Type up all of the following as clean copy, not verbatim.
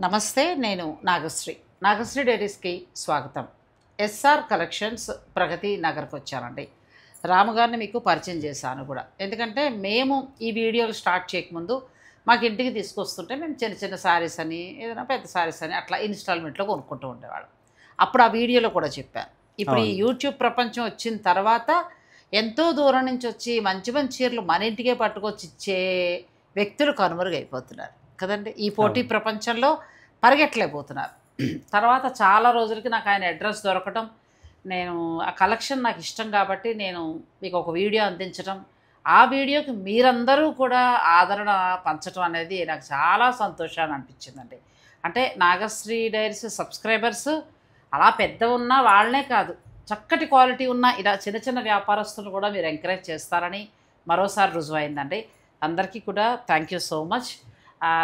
నమస్తే, నేను నాగశ్రీ డైరీస్కి స్వాగతం. ఎస్ఆర్ కలెక్షన్స్ ప్రగతి నగర్కి వచ్చానండి. రాముగారిని మీకు పరిచయం చేశాను కూడా, ఎందుకంటే మేము ఈ వీడియోలు స్టార్ట్ చేయకముందు మాకు ఇంటికి తీసుకొస్తుంటే మేము చిన్న చిన్న శారీస్ అని ఏదైనా పెద్ద శారీస్ అని అట్లా ఇన్స్టాల్మెంట్లో కొనుక్కుంటూ ఉండేవాళ్ళం. అప్పుడు ఆ వీడియోలో కూడా చెప్పాను. ఇప్పుడు ఈ యూట్యూబ్ ప్రపంచం వచ్చిన తర్వాత ఎంతో దూరం నుంచి వచ్చి మంచి మంచి చీరలు మన ఇంటికే పట్టుకొచ్చి ఇచ్చే వ్యక్తులు కనుమరుగైపోతున్నారు కదండి. ఈ పోటీ ప్రపంచంలో పరిగెట్టలేకపోతున్నారు. తర్వాత చాలా రోజులకి నాకు ఆయన అడ్రస్ దొరకటం, నేను ఆ కలెక్షన్ నాకు ఇష్టం కాబట్టి నేను మీకు ఒక వీడియో అందించడం, ఆ వీడియోకి మీరందరూ కూడా ఆదరణ పంచడం అనేది నాకు చాలా సంతోషాన్ని అనిపించిందండి. అంటే నాగశ్రీ డైరీస్ సబ్స్క్రైబర్స్ అలా పెద్ద ఉన్న వాళ్ళనే కాదు, చక్కటి క్వాలిటీ ఉన్న ఇలా చిన్న చిన్న వ్యాపారస్తులు కూడా మీరు ఎంకరేజ్ చేస్తారని మరోసారి రుజువైందండి. అందరికీ కూడా థ్యాంక్ యూ సో మచ్.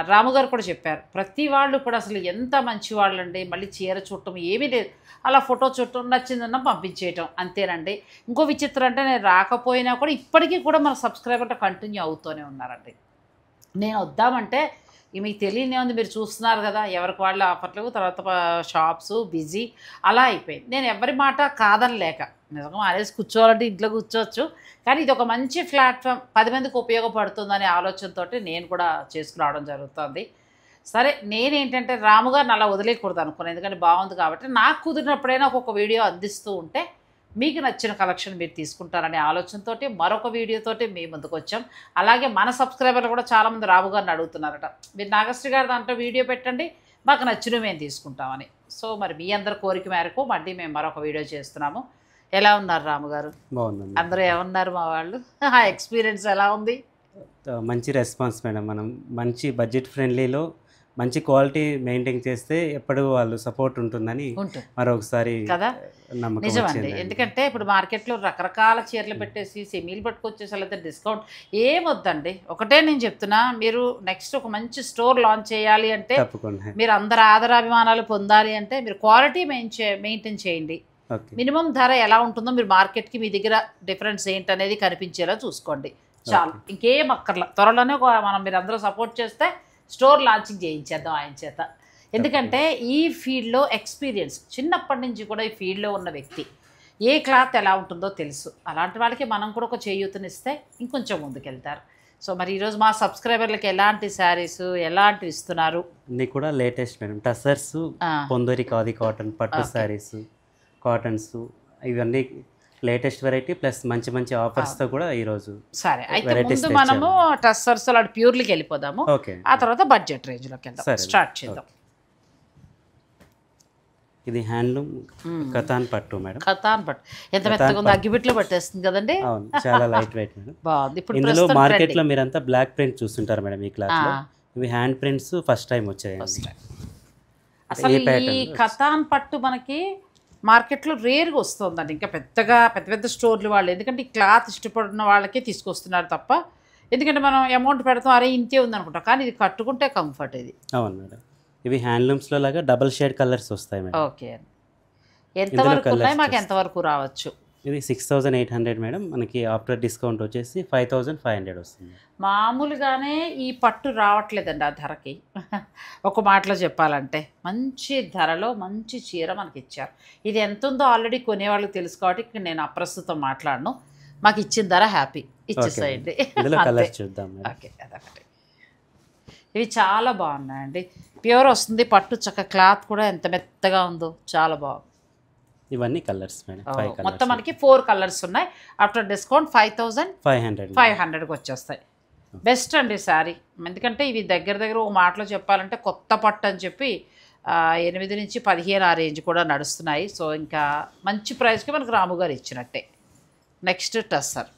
రాముగారు కూడా చెప్పారు, ప్రతి వాళ్ళు కూడా అసలు ఎంత మంచి వాళ్ళండి. మళ్ళీ చీర చూడటం ఏమీ లేదు, అలా ఫోటో చూడటం, నచ్చిందన్న పంపించేయటం అంతేనండి. ఇంకో విచిత్రం అంటే నేను రాకపోయినా కూడా ఇప్పటికీ కూడా మన సబ్స్క్రైబర్లు కంటిన్యూ అవుతూనే ఉన్నారండి. నేను వద్దామంటే మీకు తెలియనే ఉంది, మీరు చూస్తున్నారు కదా, ఎవరికి వాళ్ళు ఆఫర్లు, తర్వాత షాప్స్ బిజీ అలా అయిపోయింది. నేను ఎవరి మాట కాదనలేక నిజంగా మానేసి కూర్చోవాలంటే ఇంట్లో కూర్చోవచ్చు, కానీ ఇది ఒక మంచి ప్లాట్ఫామ్, 10 మందికి ఉపయోగపడుతుందనే ఆలోచనతో నేను కూడా చేసుకురావడం జరుగుతుంది. సరే, నేనేంటంటే రాముగారిని అలా వదిలేయకూడదు అనుకున్నాను, ఎందుకంటే బాగుంది కాబట్టి. నాకు కుదిరినప్పుడైనా ఒక్కొక్క వీడియో అందిస్తూ ఉంటే మీకు నచ్చిన కలెక్షన్ మీరు తీసుకుంటారనే ఆలోచనతో మరొక వీడియోతోటి మీ ముందుకు వచ్చాం. అలాగే మన సబ్స్క్రైబర్లు కూడా చాలామంది రాముగారిని అడుగుతున్నారట, మీరు నాగశ్రీ గారి దాంట్లో వీడియో పెట్టండి, మాకు నచ్చినవి మేము తీసుకుంటామని. సో మరి మీ అందరి కోరిక మేరకు మళ్ళీ మేము మరొక వీడియో చేస్తున్నాము. ఎలా ఉన్నారు రాముగారు? బాగుందండి. అందరూ ఏమన్నారు మా వాళ్ళు? ఆ ఎక్స్పీరియన్స్ ఎలా ఉంది? మంచి రెస్పాన్స్ మేడం. మనం మంచి బడ్జెట్ ఫ్రెండ్లీలో మంచి క్వాలిటీ మెయింటైన్ చేస్తే ఎప్పుడు వాళ్ళు సపోర్ట్ ఉంటుందని మరొకసారి కదా నమ్మకం నిజమండి. వచ్చింది. ఎందుకంటే ఇప్పుడు మార్కెట్లో రకరకాల చీరలు పెట్టేసి సెమీలు పట్టుకొచ్చేసి లేదా డిస్కౌంట్ ఏమొద్దండి. ఒకటే నేను చెప్తున్నా, మీరు నెక్స్ట్ ఒక మంచి స్టోర్ లాంచ్ చేయాలి అంటే, తప్పకుండా మీరు అందరు ఆదరాభిమానాలు పొందాలి అంటే మీరు క్వాలిటీ మెయింటైన్ చేయండి. మినిమం ధర ఎలా ఉంటుందో మీరు మార్కెట్కి మీ దగ్గర డిఫరెన్స్ ఏంటనేది కనిపించేలా చూసుకోండి చాలు, ఇంకేం అక్కర్లా. త్వరలోనే మీరు అందరూ సపోర్ట్ చేస్తే స్టోర్ లాంచింగ్ చేయించేద్దాం ఆయన చేత. ఎందుకంటే ఈ ఫీల్డ్లో ఎక్స్పీరియన్స్, చిన్నప్పటి నుంచి కూడా ఈ ఫీల్డ్లో ఉన్న వ్యక్తి, ఏ క్లాత్ ఎలా ఉంటుందో తెలుసు. అలాంటి వాళ్ళకి మనం కూడా ఒక చేయూతనిస్తే ఇంకొంచెం ముందుకెళ్తారు. సో మరి ఈరోజు మా సబ్స్క్రైబర్లకి ఎలాంటి శారీస్ ఎలాంటివి ఇస్తున్నారు? అన్నీ కూడా latest madam. Tussars, Ponduri khadi cotton, పట్టు శారీస్, కాటన్స్, ఇవన్నీ లేటెస్ట్ వెరైటీ ప్లస్ మంచి మంచి ఆఫర్స్తో కూడా ఈరోజు. సరే, అయితే ముందు మనము టస్సర్స్ అలాంటి ప్యూర్లీకి వెళ్ళిపోదాము, ఆ తర్వాత బడ్జెట్ రేంజ్లోకి వెళ్దాం, స్టార్ట్ చేద్దాం. ఇది హ్యాండ్లూమ్ కతాన్ పట్టు మేడం. కతాన్ పట్టు ఎంత మెత్తగా ఉంది, అగ్గిపెట్లో పట్టేస్తుంది కదండి. అవును, చాలా లైట్ వెయిట్ మేడం. బాగుంది. ఇప్పుడు ఇందులో మార్కెట్లో మీరంతా బ్లాక్ ప్రింట్ చూస్తుంటారు మేడం. ఈ క్లాత్ లో ఇవి హ్యాండ్ ప్రింట్స్ ఫస్ట్ టైం వచ్చాయి. అసలు ఈ కతాన్ పట్టు మనకి మార్కెట్లో రేర్గా వస్తుందండి. ఇంకా పెద్ద పెద్ద స్టోర్లు వాళ్ళు, ఎందుకంటే ఈ క్లాత్ ఇష్టపడిన వాళ్ళకే తీసుకొస్తున్నారు తప్ప, ఎందుకంటే మనం అమౌంట్ పెడతాం, అరే ఇంతే ఉందనుకుంటాం, కానీ ఇది కట్టుకుంటే కంఫర్ట్. ఇది అవును మేడం. ఇవి హ్యాండ్లూమ్స్లో లాగా డబల్ షేడ్ కలర్స్ వస్తాయి మేడం. ఓకే, ఎంతవరకు ఉన్నాయి, మాకు ఎంతవరకు రావచ్చు? ఇది 6800 మేడం. మనకి ఆఫ్టర్ డిస్కౌంట్ వచ్చేసి 5500 వస్తుంది. మామూలుగానే ఈ పట్టు రావట్లేదండి ఆ ధరకి. ఒక మాటలో చెప్పాలంటే మంచి ధరలో మంచి చీర మనకి ఇచ్చారు. ఇది ఎంత ఉందో ఆల్రెడీ కొనేవాళ్ళకి తెలుసు కాబట్టి ఇక్కడ నేను అప్రస్తుతం మాట్లాడను. మాకు ఇచ్చిన ధర హ్యాపీ, ఇచ్చేసేయండి. చూద్దాం. ఓకే, అదొకటి. ఇవి చాలా బాగున్నాయండి, ప్యూర్ వస్తుంది పట్టు, చక్క క్లాత్ కూడా ఎంత మెత్తగా ఉందో, చాలా బాగుంది. ఇవన్నీ కలర్స్ మేడం. మొత్తం మనకి 4 కలర్స్ ఉన్నాయి. ఆఫ్టర్ డిస్కౌంట్ 5500కి వచ్చేస్తాయి. బెస్ట్ అండి శారీ, ఎందుకంటే ఇవి దగ్గర ఒక మాటలో చెప్పాలంటే కొత్త పట్టు అని చెప్పి 8 నుంచి 15 ఆ రేంజ్ కూడా నడుస్తున్నాయి. సో ఇంకా మంచి ప్రైస్కి మనకు రాముగారు ఇచ్చినట్టే. నెక్స్ట్ టస్సర్.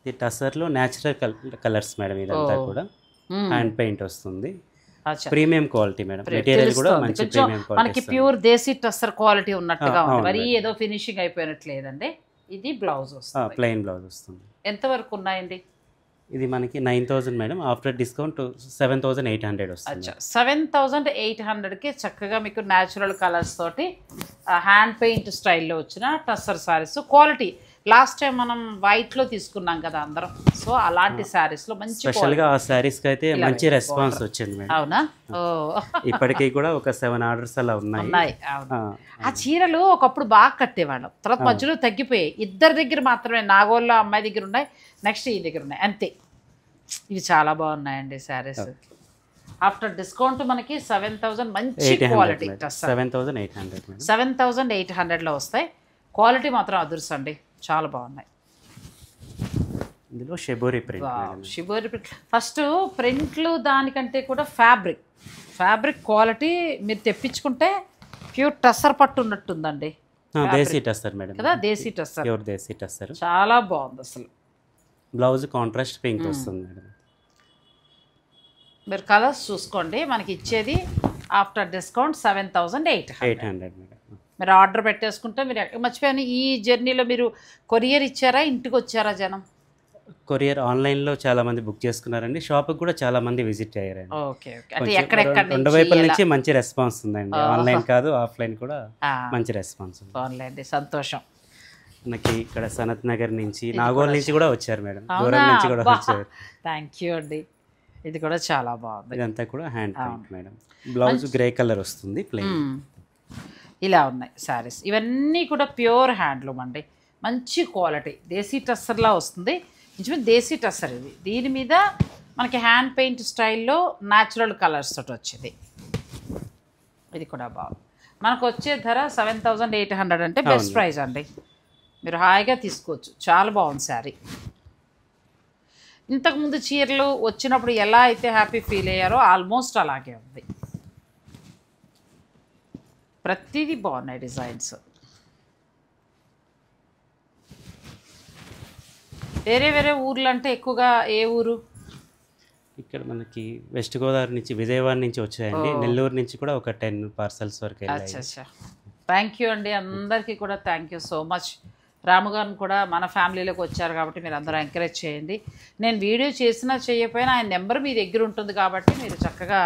ఈ టస్సర్లో న్యాచురల్ కలర్స్ మేడం. ఇదంతా కూడా హ్యాండ్ పెయింట్ వస్తుంది, ప్రీమియం క్వాలిటీ మేడం. మెటీరియల్ కూడా మంచి ప్రీమియం క్వాలిటీ, మనకి ప్యూర్ దేశీ టస్సర్ క్వాలిటీ ఉన్నట్టుగా ఉంది, మరి ఏదో ఫినిషింగ్ అయిపోయినట్లేదండి. ఇది బ్లౌజ్ వస్తుంది, ప్లెయిన్ బ్లౌజ్ వస్తుంది. ఎంతవరకు ఉన్నాయండి? ఇది మనకి 9000 మేడం. ఆఫ్టర్ డిస్కౌంట్ 7800 వస్తుంది. 7800కి చక్కగా మీకు న్యాచురల్ కలర్స్ తోటి హ్యాండ్ పెయింట్ స్టైల్లో వచ్చిన tussar saris. Quality last time మనం వైట్లో తీసుకున్నాం కదా అందరం. సో అలాంటి శారీస్లో మంచి స్పెషల్గా ఆ శారీస్కి అయితే మంచి రెస్పాన్స్ వచ్చింది మేడం. అవునా? ఓ ఇప్పటికీ కూడా ఒక 7 ఆర్డర్స్ అలా ఉన్నాయి. అవును. ఆ చీరలు ఒకప్పుడు బాగా కట్టేవాళ్ళం, తర్వాత మధ్యలో తగ్గిపోయాయి. ఇద్దరి దగ్గర మాత్రమే, నాగోల్లో అమ్మాయి దగ్గర ఉన్నాయి, నెక్స్ట్ ఈ దగ్గర ఉన్నాయి, అంతే. ఇవి చాలా బాగున్నాయండి శారీస్. ఆఫ్టర్ డిస్కౌంట్ మనకి 7,000 మంచి క్వాలిటీ, 7,800లో వస్తాయి. క్వాలిటీ మాత్రం అదుర్సండి, చాలా బాగున్నాయి. ఇందులో shibori print. Shibori print first ప్రింట్లు దానికంటే కూడా ఫ్యాబ్రిక్ క్వాలిటీ మీరు తెప్పించుకుంటే ప్యూర్ టస్సర్ పట్టు ఉన్నట్టుందండి. దేశీ టస్సర్ మేడం కదా, దేశీ టస్సర్, ప్యూర్ దేశీ టస్సర్. చాలా బాగుంది అసలు. బ్లౌజ్ కాంట్రాస్ట్ పింక్ వస్తుంది మేడం. మీరు కలర్స్ చూసుకోండి. మనకి ఇచ్చేది ఆఫ్టర్ డిస్కౌంట్ 7,800 మేడం. మీరు ఆర్డర్ పెట్టేసుకుంటే మీరు మర్చిపోయాను, ఈ జర్నీలో మీరు కొరియర్ ఇచ్చారా, ఇంటికి వచ్చారా జనం? కొరియర్ ఆన్లైన్లో చాలా మంది బుక్ చేసుకున్నారండి. షాప్కి కూడా చాలా మంది విజిట్ అయ్యారండి. Okay okay. అంటే ఎక్కడెక్కడ రెండు వైపుల నుంచి మంచి రెస్పాన్స్ ఉందండి. ఆన్లైన్ కాదు, ఆఫ్లైన్ కూడా మంచి రెస్పాన్స్ ఉంది. ఆన్లైన్ సంతోషం. మనకి ఇక్కడ సనత్ నగర్ నుంచి, నాగోల్ నుంచి కూడా వచ్చారు మేడం, దూరం నుంచి కూడా వచ్చారు. థ్యాంక్ యూ అండి. ఇది కూడా చాలా బాగుంది. ఇదంతా కూడా hand print madam. Blouse grey colour వస్తుంది, ప్లెయిన్. ఇలా ఉన్నాయి శారీస్. ఇవన్నీ కూడా ప్యూర్ హ్యాండ్లూమ్ అండి, మంచి క్వాలిటీ, దేశీ టస్సర్లా వస్తుంది. నిజమే దేశీ టస్సర్ ఇది. దీని మీద మనకి హ్యాండ్ పెయింట్ స్టైల్లో న్యాచురల్ కలర్స్ తోటి వచ్చింది. ఇది కూడా బాగుంది. మనకు వచ్చే ధర 7,800 అంటే బెస్ట్ ప్రైస్ అండి, మీరు హాయిగా తీసుకోవచ్చు. చాలా బాగుంది శారీ. ఇంతకుముందు చీరలు వచ్చినప్పుడు ఎలా అయితే హ్యాపీ ఫీల్ అయ్యారో ఆల్మోస్ట్ అలాగే ఉంది. ప్రతిదీ బాగున్నాయి డిజైన్స్. వేరే వేరే ఊర్లు అంటే ఎక్కువగా ఏ ఊరు? ఇక్కడ మనకి వెస్ట్ గోదావరి నుంచి, విజయవాడ నుంచి వచ్చాయండి. నెల్లూరు నుంచి కూడా ఒక 10 పార్సల్స్ వరకు. అచ్చా, థ్యాంక్ యూ అండి. అందరికీ కూడా థ్యాంక్ యూ సో మచ్. రాము గారిని కూడా మన ఫ్యామిలీలోకి వచ్చారు కాబట్టి మీరు అందరూ ఎంకరేజ్ చేయండి. నేను వీడియో చేసినా చేయకపోయినా ఆయన నెంబర్ మీ దగ్గర ఉంటుంది కాబట్టి మీరు చక్కగా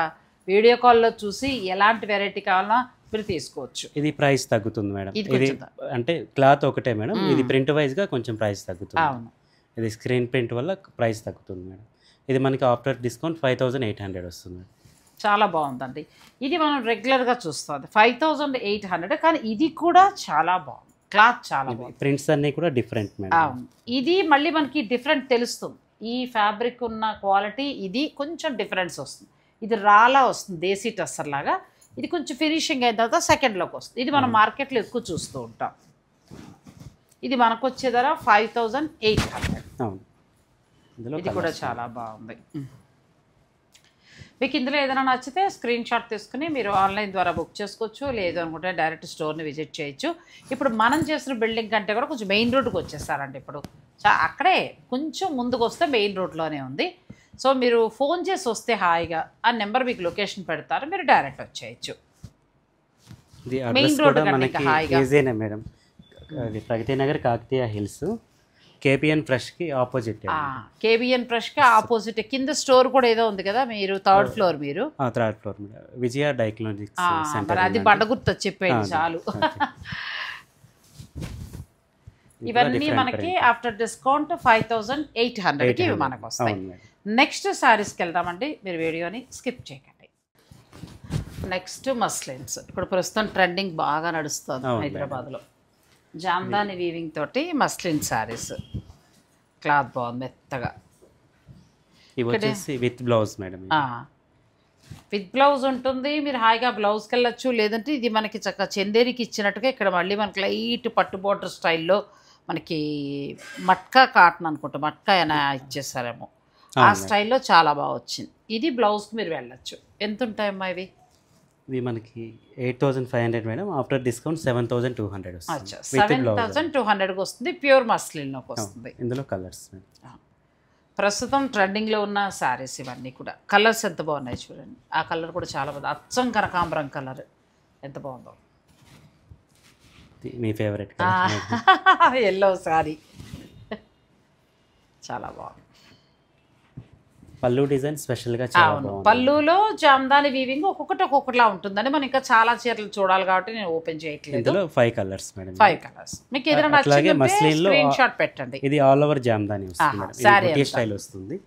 వీడియో కాల్లో చూసి ఎలాంటి వెరైటీ కావాలన్నా మీరు తీసుకోవచ్చు. ఇది ప్రైస్ తగ్గుతుంది మేడం. ఇది అంటే క్లాత్ ఒకటే మేడం, ఇది ప్రింట్ వైజ్గా కొంచెం ప్రైస్ తగ్గుతుంది. అవును, ఇది స్క్రీన్ ప్రింట్ వల్ల ప్రైస్ తగ్గుతుంది మేడం. ఇది మనకి ఆఫ్టర్ డిస్కౌంట్ 5,800 వస్తుంది. చాలా బాగుందండి. ఇది మనం రెగ్యులర్గా చూస్తుంది 5,800, కానీ ఇది కూడా చాలా బాగుంది. క్లాత్ చాలా బాగుంది. ప్రింట్స్ అన్నీ కూడా డిఫరెంట్ మేడం. అవును, ఇది మళ్ళీ మనకి డిఫరెంట్ తెలుస్తుంది. ఈ ఫ్యాబ్రిక్ ఉన్న క్వాలిటీ ఇది కొంచెం డిఫరెన్స్ వస్తుంది. ఇది రాలా వస్తుంది, దేశీ టస్సర్ లాగా. ఇది కొంచెం ఫినిషింగ్ అయిన తర్వాత సెకండ్లోకి వస్తుంది. ఇది మనం మార్కెట్లో ఎక్కువ చూస్తూ ఉంటాం. ఇది మనకు వచ్చే ధర 5,800. అవును, ఇది కూడా చాలా బాగుంది. మీకు ఇందులో ఏదైనా నచ్చితే స్క్రీన్ షాట్ తీసుకుని మీరు ఆన్లైన్ ద్వారా బుక్ చేసుకోవచ్చు, లేదు అనుకుంటే డైరెక్ట్ స్టోర్ని విజిట్ చేయొచ్చు. ఇప్పుడు మనం చేసిన బిల్డింగ్ కంటే కూడా కొంచెం మెయిన్ రోడ్డుకి వచ్చేస్తారండి. ఇప్పుడు అక్కడే కొంచెం ముందుకు వస్తే మెయిన్ రోడ్లోనే ఉంది. సో మీరు ఫోన్ చేసి వస్తే హాయిగా ఆ నెంబర్ మీకు లొకేషన్ పెడతారు, మీరు డైరెక్ట్ వచ్చేయచ్చు. మెయిన్ రోడ్ కంటే హాయిగా madam. Pragathi Nagar, Kakatiya hills, KBN ఫ్రెష్కి ఆపోజిట్. కేబిఎన్ ఫ్రెష్కి ఆపోజిట్ కింద స్టోర్ కూడా ఏదో ఉంది కదా, మీరు థర్డ్ ఫ్లోర్. మీరు third floor Vijaya diagnostics centre. అది బండ గుర్తు చెప్పేయండి చాలు. ఇవన్నీ మనకి ఆఫ్టర్ డిస్కౌంట్ 5,800కి ఇవి మనకు వస్తాయి. నెక్స్ట్ శారీస్కి వెళ్దామండి, మీరు వీడియోని స్కిప్ చేయకండి. Next muslins. ఇప్పుడు ప్రస్తుతం ట్రెండింగ్ బాగా నడుస్తుంది హైదరాబాద్లో. జామ్దాని వీవింగ్ తోటి మస్లిన్ శారీస్. క్లాత్ బాగుంది, మెత్తగా. ఇవి వచ్చేసి with blouse madam. With blouse ఉంటుంది, మీరు హాయిగా బ్లౌజ్కి వెళ్ళచ్చు. లేదంటే ఇది మనకి చక్కగా చందేరికి ఇచ్చినట్టుగా ఇక్కడ మళ్ళీ మనకి లైట్ పట్టు బోర్డర్ స్టైల్లో మనకి మట్కా కాటన్ అనుకుంటా, మట్కా అయినా ఇచ్చేసారేమో, ఆ స్టైల్లో చాలా బాగా వచ్చింది. ఇది బ్లౌజ్కి మీరు వెళ్ళచ్చు. ఎంత ఉంటాయమ్మా ఇవి? ఇవి మనకి 8,500 మేడం. ఆఫ్టర్ డిస్కౌంట్ 7,200 వస్తుంది. 7,200కి వస్తుంది. ప్యూర్ మస్లిన్లోకి వస్తుంది. ఇందులో కలర్స్ ప్రస్తుతం ట్రెండింగ్లో ఉన్న శారీస్ ఇవన్నీ కూడా. కలర్స్ ఎంత బాగున్నాయి చూడండి. ఆ కలర్ కూడా చాలా బాగుంది, అచ్చం కనకాంబరం కలర్, ఎంత బాగుందో. మీ ఫేవరెట్ ఎల్లో శారీ చాలా బాగుంది. పళ్ళు డిజైన్ స్పెషల్గా చాలా అవును, బాగుంది. పళ్ళులో జామ్దాని వీవింగ్ ఒక్కొక్కటిలా ఉంటుందని మనం ఇంకా చాలా చీరలు చూడాలి కాబట్టి నేను ఓపెన్ చేయట్లేదు. ఇందులో 5 కలర్స్ మేడం. 5 కలర్స్ మీకు ఏదైనా అట్లాగే నచ్చిందంటే మస్లిన్లో స్క్రీన్ షాట్ పెట్టండి. ఇది ఆల్ ఓవర్ జామ్దాని వస్తుంది మేడం. సారీ ఇది బుటీ స్టైల్ వస్తుంది.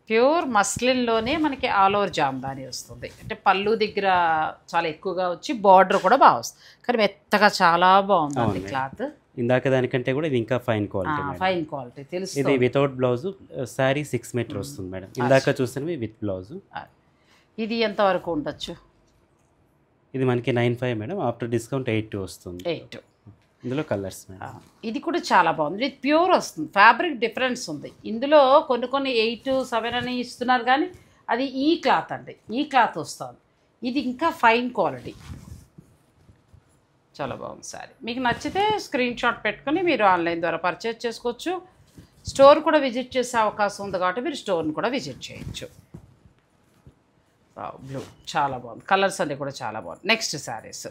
ప్యూర్ మస్లిన్లోనే మనకి ఆల్ ఓవర్ జామ్దాని వస్తుంది. అంటే పళ్ళు దగ్గర చాలా ఎక్కువగా వచ్చి బార్డర్ కూడా బాగా వస్తుంది, కానీ మెత్తగా చాలా బాగుంది క్లాత్. ఇందాక దానికంటే కూడా ఇది ఇంకా ఫైన్ క్వాలిటీ. ఫైన్ క్వాలిటీ తెలుసు. ఇది వితౌట్ బ్లౌజ్ శారీ 6 మీటర్ వస్తుంది మేడం. ఇందాక చూసినవి విత్ బ్లౌజ్. ఇది ఎంత వరకు ఉండొచ్చు? ఇది మనకి 9.5 మేడం. ఆఫ్టర్ డిస్కౌంట్ 8 వస్తుంది. 8. ఇందులో కలర్స్ మేడం. ఇది కూడా చాలా బాగుంది. ఇది ప్యూర్ వస్తుంది, ఫ్యాబ్రిక్ డిఫరెన్స్ ఉంది. ఇందులో కొన్ని 8, 7 అని ఇస్తున్నారు, కానీ అది ఈ క్లాత్ అండి, ఈ క్లాత్ వస్తుంది. ఇది ఇంకా ఫైన్ క్వాలిటీ, చాలా బాగుంది సారీ. మీకు నచ్చితే స్క్రీన్ షాట్ పెట్టుకొని మీరు ఆన్లైన్ ద్వారా పర్చేజ్ చేసుకోవచ్చు. స్టోర్ కూడా విజిట్ చేసే అవకాశం ఉంది కాబట్టి మీరు స్టోర్ని కూడా విజిట్ చేయొచ్చు. బ్లూ చాలా బాగుంది, కలర్స్ అన్నీ కూడా చాలా బాగుంది. నెక్స్ట్ శారీస్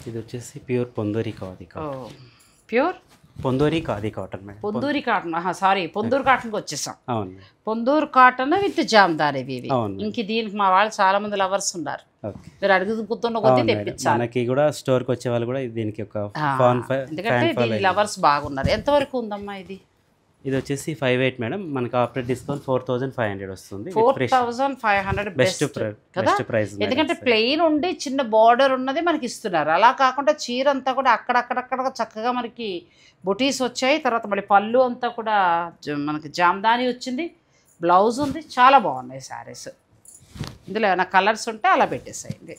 ఇది వచ్చేసి pure Ponduri khadi cotton. Pure Ponduri khadi cotton madam. Ponduri cotton, sorry Ponduru కాటన్కి వచ్చేసాం. అవును, పొందూరు కాటన్ విత్ జామ్దాని ఇవి. అవును. ఇంక దీనికి మా వాళ్ళు చాలా మంది లవర్స్ ఉన్నారు, మీరు అడుగుతున్న కొద్దీ తెప్పించాలి. మనకి కూడా స్టోర్కి వచ్చే వాళ్ళు కూడా దీనికి ఒక ఎందుకంటే దీని లవర్స్ బాగున్నారు. ఎంతవరకు ఉందమ్మా ఇది? ఇది వచ్చేసి 5.8 మేడం. మనకి ఆఫ్టర్ డిస్కౌంట్ 4,500 వస్తుంది. 4,500 బెస్ట్ ప్రైస్. ఎందుకంటే ప్లెయిన్ ఉండి చిన్న బార్డర్ ఉన్నది మనకి ఇస్తున్నారు. అలా కాకుండా చీర అంతా కూడా అక్కడక్కడ చక్కగా మనకి బుటీస్ వచ్చాయి. తర్వాత మళ్ళీ పళ్ళు అంతా కూడా మనకి జామ్దాని వచ్చింది, బ్లౌజ్ ఉంది. చాలా బాగున్నాయి శారీస్. ఇందులో ఏమైనా కలర్స్ ఉంటే అలా పెట్టేసేయండి.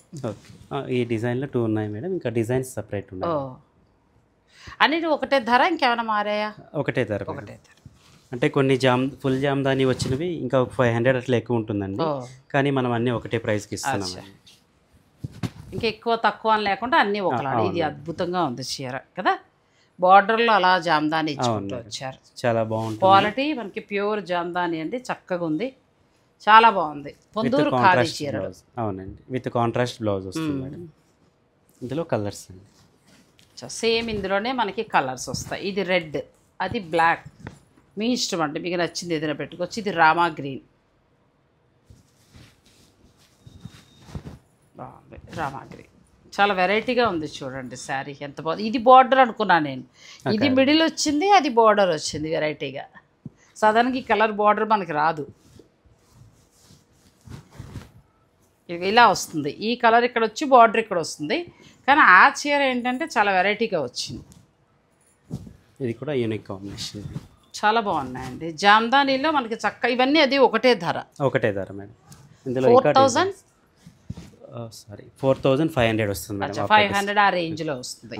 ఈ డిజైన్లో 2 ఉన్నాయి మేడం, ఇంకా డిజైన్స్ సపరేట్ ఉన్నాయి. అన్నిటి ఒకటే ధర, ఇంకేమైనా మారాయా? ఒకటే ధర. ఒకటే ధర. అంటే కొన్ని ఫుల్ జామ్దాని వచ్చినవి ఇంకా 500 అట్లా ఎక్కువ ఉంటుందండి, కానీ మనం అన్నీ ఒకటే ప్రైస్కి ఇస్తున్నాం. ఇంకా ఎక్కువ తక్కువ అని లేకుండా అన్నీ ఒకలాగా. ఇది అద్భుతంగా ఉంది చీర కదా, బార్డర్లో అలా జామ్దాని ఇచ్చుకుంటూ వచ్చారు. చాలా బాగుంది క్వాలిటీ, మనకి ప్యూర్ జామ్దాని అండి, చక్కగా ఉంది, చాలా బాగుంది. పొందూరు ఖాదీ చీర. అవునండి, విత్ కాంట్రాస్ట్ బ్లౌజ్ వస్తుంది మేడం. ఇందులో కలర్స్ అండి, సేమ్ ఇందులోనే మనకి కలర్స్ వస్తాయి. ఇది రెడ్, అది బ్లాక్, మీ ఇష్టం అండి, మీకు నచ్చింది ఏదైనా పెట్టుకోవచ్చు. ఇది రామా గ్రీన్, బాగుంది రామా గ్రీన్, చాలా వెరైటీగా ఉంది చూడండి శారీ ఎంత బాగుంది. ఇది బార్డర్ అనుకున్నాను నేను, ఇది మిడిల్ వచ్చింది, అది బార్డర్ వచ్చింది వెరైటీగా. సాధారణంగా ఈ కలర్ బార్డర్ మనకి రాదు, ఇలా వస్తుంది. ఈ కలర్ ఇక్కడ వచ్చి బార్డర్ ఇక్కడ వస్తుంది, కానీ ఆ చీర ఏంటంటే చాలా వెరైటీగా వచ్చింది. ఇది కూడా యూనిక్ కాంబినేషన్, చాలా బాగున్నాయండి. జామ్దానీలో మనకి చక్క ఇవన్నీ అది ఒకటే ధర మేడం. ఇందులో 4,500 వస్తుంది మేడం. 500 ఆ రేంజ్లో వస్తుంది.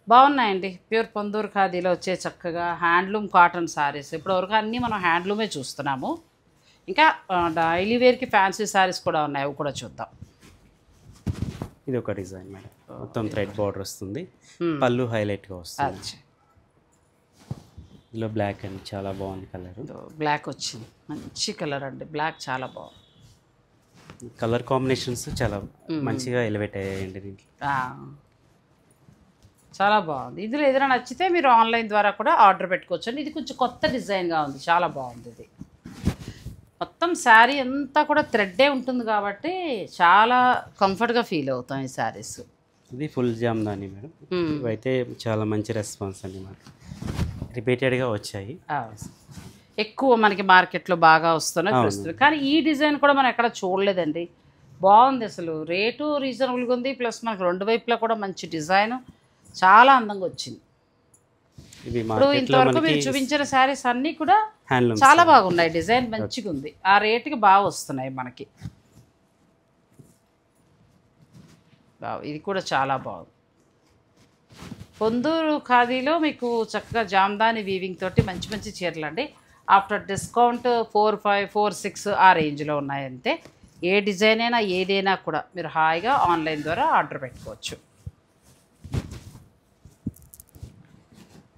బాగున్నాయండి. ప్యూర్ పొందూరు ఖాదీలో వచ్చే చక్కగా హ్యాండ్లూమ్ కాటన్ శారీస్. ఇప్పటివరకు అన్నీ మనం హ్యాండ్లూమే చూస్తున్నాము. ఇంకా డైలీ వేర్కి ఫ్యాన్సీ శారీస్ కూడా ఉన్నాయి, అవి కూడా చూద్దాం. ఇది ఒక డిజైన్ మేడం, మొత్తం థ్రెడ్ బార్డర్ వస్తుంది, పళ్ళు హైలైట్గా వస్తుంది. ఇందులో బ్లాక్ అండి, చాలా బాగుంది కలర్. బ్లాక్ వచ్చింది, మంచి కలర్ అండి, బ్లాక్ చాలా బాగుంది. కలర్ కాంబినేషన్స్ చాలా మంచిగా ఎలివేట్ అయ్యాయండి దీంట్లో, చాలా బాగుంది. ఇందులో ఏదైనా నచ్చితే మీరు ఆన్లైన్ ద్వారా కూడా ఆర్డర్ పెట్టుకోవచ్చు అండి. ఇది కొంచెం కొత్త డిజైన్గా ఉంది, చాలా బాగుంది. ఇది మొత్తం శారీ అంతా కూడా థ్రెడ్డే ఉంటుంది కాబట్టి చాలా కంఫర్ట్గా ఫీల్ అవుతాం ఈ శారీస్. ఇది ఫుల్ జామ్దాని మేడం. ఇవైతే చాలా మంచి రెస్పాన్స్ అండి, మాకు రిపీటెడ్గా వచ్చాయి. ఎక్కువ మనకి మార్కెట్లో బాగా వస్తున్నాయి, కానీ ఈ డిజైన్ కూడా మనం ఎక్కడ చూడలేదండి. బాగుంది, అసలు రేటు రీజనబుల్గా ఉంది, ప్లస్ మనకి రెండు వైపులా కూడా మంచి డిజైన్, చాలా అందంగా వచ్చింది. ఇప్పుడు ఇంతవరకు మీరు చూపించిన శారీస్ అన్నీ కూడా చాలా బాగున్నాయి, డిజైన్ మంచిగా ఉంది, ఆ రేటుకి బాగా వస్తున్నాయి మనకి. ఇది కూడా చాలా బాగుంది. పొందూరు ఖాదీలో మీకు చక్కగా జామ్దాని వీవింగ్ తోటి మంచి మంచి చీరలు అండి. ఆఫ్టర్ డిస్కౌంట్ 4,500, 4,600 ఆ రేంజ్లో ఉన్నాయి అంతే. ఏ డిజైన్ అయినా ఏదైనా కూడా మీరు హాయిగా ఆన్లైన్ ద్వారా ఆర్డర్ పెట్టుకోవచ్చు.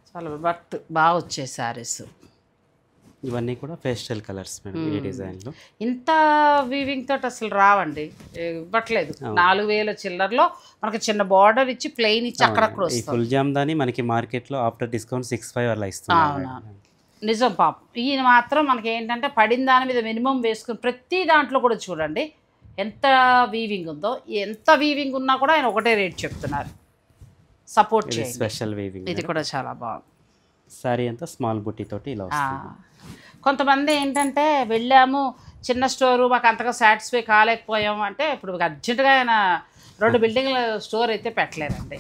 చాలా బట్ బాగా వచ్చే శారీస్. ఇవన్నీ కూడా పేస్టల్ కలర్స్ మేడం ఈ డిజైన్లో. ఇంత వీవింగ్ తోటి అసలు రావండి, ఇవ్వట్లేదు. 4000 చిల్లర్లో మనకి చిన్న బార్డర్ ఇచ్చి ప్లెయిన్ ఇచ్చి అక్కడక్కడ ఈ వస్తుంది. ఫుల్ జామ్దాని మనకి మార్కెట్లో ఆఫ్టర్ డిస్కౌంట్ 65 అలా ఇస్తున్నారు. నిజం పాపం. ఈయన మాత్రం మనకి ఏంటంటే పడిన దాని మీద మినిమం వేసుకుని ప్రతి దాంట్లో కూడా చూడండి ఎంత వీవింగ్ ఉందో. ఎంత వీవింగ్ ఉన్నా కూడా ఆయన ఒకటే రేట్ చెప్తున్నారు. సపోర్ట్ చేయండి. Special weaving. ఇది కూడా చాలా బాగుంది. సారీ అంతా స్మాల్ బుట్టి తోటి ఇలా వస్తుంది. కొంతమంది ఏంటంటే వెళ్ళాము చిన్న స్టోరు, మాకు అంతగా సాటిస్ఫై కాలేకపోయాము అంటే ఇప్పుడు అర్జెంటుగా ఆయన 2 బిల్డింగ్ల స్టోర్ అయితే పెట్టలేరండి.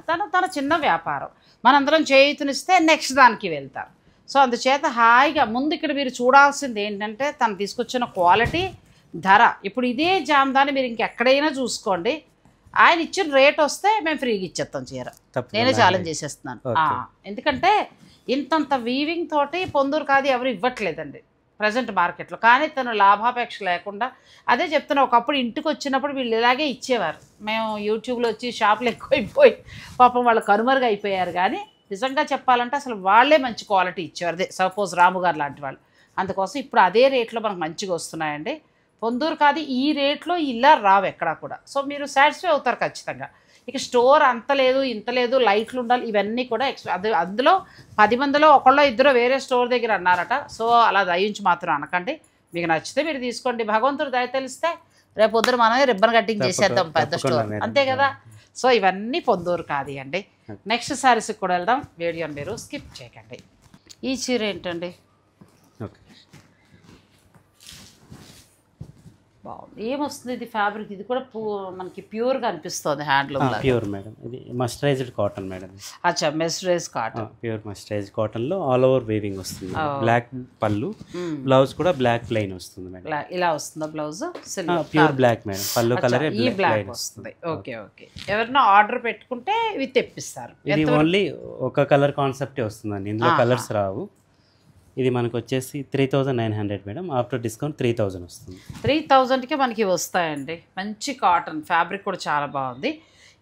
తన చిన్న వ్యాపారం మనందరం చేయుతునిస్తే నెక్స్ట్ దానికి వెళ్తారు. సో అందుచేత హాయిగా ముందు ఇక్కడ మీరు చూడాల్సింది ఏంటంటే తను తీసుకొచ్చిన క్వాలిటీ, ధర. ఇప్పుడు ఇదే జామ్దాని మీరు ఇంకెక్కడైనా చూసుకోండి, ఆయన ఇచ్చిన రేట్ వస్తే మేము ఫ్రీగా ఇచ్చేస్తాం చీర. నేనే ఛాలెంజ్ చేసేస్తున్నాను. ఎందుకంటే ఇంతంత వీవింగ్ తోటి పొందూరు కాదు ఎవరు ఇవ్వట్లేదండి ప్రజెంట్ మార్కెట్లో. కానీ తను లాభాపేక్ష లేకుండా అదే చెప్తున్నా. ఒకప్పుడు ఇంటికి వచ్చినప్పుడు వీళ్ళు ఇలాగే ఇచ్చేవారు. మేము యూట్యూబ్లో వచ్చి షాపులు ఎక్కువైపోయి పాపం వాళ్ళు కనుమరుగు అయిపోయారు. కానీ నిజంగా చెప్పాలంటే అసలు వాళ్ళే మంచి క్వాలిటీ ఇచ్చేవారు. అదే సపోజ్ రాము గారు లాంటి వాళ్ళు. అందుకోసం ఇప్పుడు అదే రేట్లో మనకు మంచిగా వస్తున్నాయండి. పొందూరు కాదు ఈ రేట్లో ఇలా రావు ఎక్కడా కూడా. సో మీరు సాటిస్ఫై అవుతారు ఖచ్చితంగా. ఇక స్టోర్ అంత లేదు ఇంత లేదు, లైట్లు ఉండాలి, ఇవన్నీ కూడా అందులో 10 మందిలో ఒకళ్ళో ఇద్దరు వేరే స్టోర్ దగ్గర అన్నారట. సో అలా దయించి మాత్రం అనకండి. మీకు నచ్చితే మీరు తీసుకోండి. భగవంతుడు దయ తెలిస్తే రేపు పొద్దున మనమే రిబ్బన్ కటింగ్ చేసేద్దాం పెద్ద స్టోర్, అంతే కదా. సో ఇవన్నీ పొందూరు కాదు అండి. నెక్స్ట్ శారీస్కి కూడా వెళ్దాం. వీడియోని మీరు స్కిప్ చేయకండి. ఈ చీర ఏంటండి, బాగుంది. ఏమొస్తుంది ఇది ఫ్యాబ్రిక్? ఇది కూడా మనకి ప్యూర్గా అనిపిస్తుంది. Handloom pure madam. ఇది మస్టరైజ్డ్ కాటన్ మేడం. అచ్చా, మెస్టరైజ్ కాటన్. ప్యూర్ మస్టరైజ్డ్ కాటన్లో ఆల్ ఓవర్ వీవింగ్ వస్తుంది. బ్లాక్ పళ్ళు, బ్లౌజ్ కూడా బ్లాక్ ప్లెయిన్ వస్తుంది మేడం. ఇలా వస్తుందా blouse? Pure black madam. Pallu colour ఈ బ్లాక్ వస్తుంది. Okay okay. ఎవరైనా ఆర్డర్ పెట్టుకుంటే ఇవి తెప్పిస్తారు. ఇది ఓన్లీ ఒక కలర్ కాన్సెప్టే వస్తుందండి, ఇందులో కలర్స్ రావు. ఇది మనకు వచ్చేసి 3900 మేడం. ఆఫ్టర్ డిస్కౌంట్ 3000 వస్తుంది. 3000కే మనకి వస్తాయండి. మంచి కాటన్ ఫ్యాబ్రిక్ కూడా చాలా బాగుంది.